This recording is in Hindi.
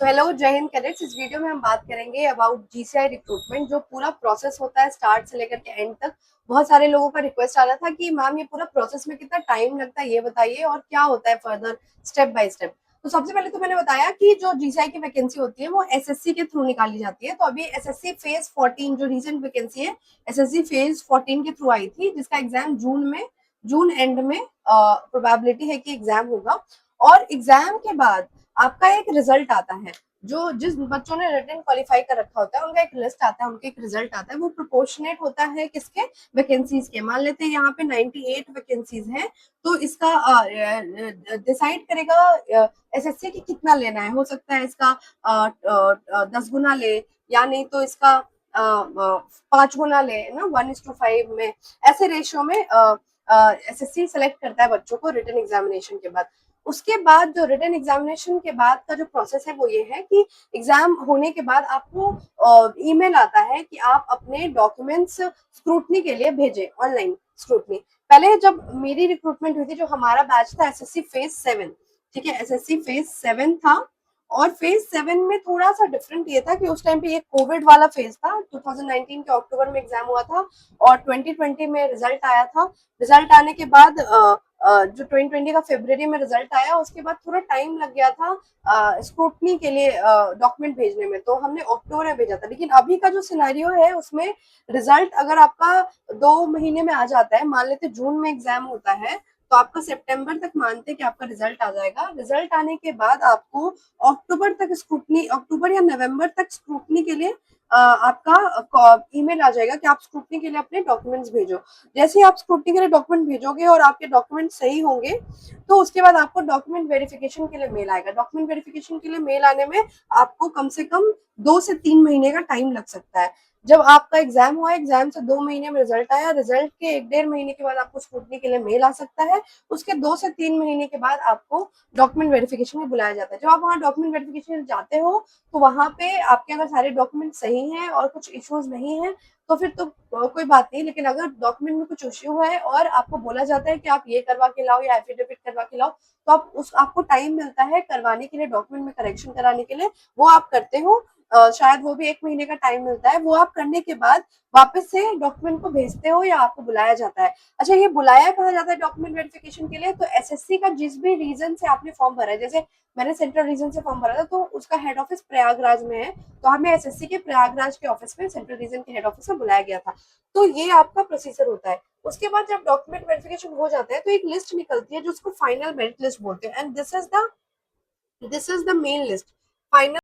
तो हेलो जय हिंद कैडेट्स। इस वीडियो में हम बात करेंगे अबाउट जीसीआई रिक्रूटमेंट। जो पूरा प्रोसेस होता है स्टार्ट से लेकर के एंड तक। बहुत सारे लोगों का रिक्वेस्ट आ रहा था कि मैम ये पूरा प्रोसेस में कितना टाइम लगता है ये बताइए, और क्या होता है फर्दर स्टेप बाय स्टेप। तो सबसे पहले तो मैंने बताया कि जो जीसीआई की वैकेंसी होती है वो एसएससी के थ्रू निकाली जाती है। तो अभी एसएससी फेज 14 जो रिसेंट वैकेंसी है, एसएससी फेज 14 के थ्रू आई थी, जिसका एग्जाम जून एंड में प्रोबेबिलिटी है कि एग्जाम होगा। और एग्जाम के बाद आपका एक रिजल्ट आता है। जो जिस बच्चों ने रिटन क्वालिफाई कर रखा होता है उनका एक लिस्ट आता है, उनका एक रिजल्ट आता है। वो प्रोपोर्शनेट होता है किसके, वैकेंसीज के। मान लेते हैं यहाँ पे 98 वैकेंसीज हैं, तो इसका डिसाइड करेगा एसएससी की कितना लेना है। हो सकता है इसका 10 गुना ले, या नहीं तो इसका 5 गुना ले ना, 1:5 में। ऐसे रेशियो में एसएससी सेलेक्ट करता है बच्चों को रिटन एग्जामिनेशन के बाद। उसके बाद जो रिटन एग्जामिनेशन के बाद का जो प्रोसेस है वो ये है कि एग्जाम होने के बाद आपको ईमेल आता है कि आप अपने डॉक्यूमेंट्स स्क्रूटनी के लिए भेजें, ऑनलाइन स्क्रूटनी। पहले जब मेरी रिक्रूटमेंट हुई थी, जो हमारा बैच था एसएससी फेज 7, ठीक है, एसएससी फेज 7 था। और फेज 7 में थोड़ा सा डिफरेंट ये था कि उस टाइम पे ये कोविड वाला फेज था। 2019 के अक्टूबर में एग्जाम हुआ था और 2020 में रिजल्ट आया था। रिजल्ट आने के बाद जो 2020 का फरवरी में रिजल्ट आया, उसके बाद थोड़ा टाइम लग गया था स्क्रूटनी के लिए डॉक्यूमेंट भेजने में। तो हमने अक्टूबर में भेजा था। लेकिन अभी का जो सिनेरियो है उसमें रिजल्ट अगर आपका 2 महीने में आ जाता है, मान लेते जून में एग्जाम होता है, तो आपका सितंबर तक मानते कि आपका रिजल्ट आ जाएगा। रिजल्ट आने के बाद आपको अक्टूबर तक स्क्रूटनी, अक्टूबर या नवंबर तक स्क्रूटनी के लिए आपका ईमेल आ जाएगा कि आप स्क्रूटनी के लिए अपने डॉक्यूमेंट्स भेजो। जैसे ही आप स्क्रूटनी के लिए डॉक्यूमेंट भेजोगे और आपके डॉक्यूमेंट सही होंगे, तो उसके बाद आपको डॉक्यूमेंट वेरिफिकेशन के लिए मेल आएगा। डॉक्यूमेंट वेरिफिकेशन के लिए मेल आने में आपको कम से कम 2 से 3 महीने का टाइम लग सकता है। जब आपका एग्जाम हुआ, एग्जाम से 2 महीने में रिजल्ट आया, रिजल्ट के 1-1.5 महीने के बाद आपको स्क्रूटनी के लिए मेल आ सकता है। उसके 2 से 3 महीने के बाद आपको डॉक्यूमेंट वेरिफिकेशन में बुलाया जाता है। जब आप वहाँ डॉक्यूमेंट वेरिफिकेशन जाते हो, तो वहां पे आपके अगर सारे डॉक्यूमेंट सही हैं और कुछ इश्यूज नहीं है, तो फिर तो कोई बात नहीं। लेकिन अगर डॉक्यूमेंट में कुछ इश्यू है और आपको बोला जाता है कि आप ये करवा के लाओ या एफिडेविट करवा के लाओ, तो आपको टाइम मिलता है करवाने के लिए, डॉक्यूमेंट में करेक्शन कराने के लिए। वो आप करते हो। शायद वो भी 1 महीने का टाइम मिलता है। वो आप करने के बाद वापस से डॉक्यूमेंट को भेजते हो या आपको बुलाया जाता है। अच्छा, ये बुलाया कहाँ जाता है डॉक्यूमेंट वेरिफिकेशन के लिए? तो एसएससी का जिस भी रीजन से आपने फॉर्म भरा है, जैसे मैंने सेंट्रल रीजन से फॉर्म भरा था, तो उसका हेड ऑफिस प्रयागराज में है। तो हमें एसएससी के प्रयागराज के ऑफिस में, सेंट्रल रीजन के हेड ऑफिस में बुलाया गया था। तो ये आपका प्रोसीजर होता है। उसके बाद जब डॉक्यूमेंट वेरिफिकेशन हो जाता है, तो एक लिस्ट निकलती है जो उसको फाइनल मेरिट लिस्ट बोलते हैं। And this is the main list. Final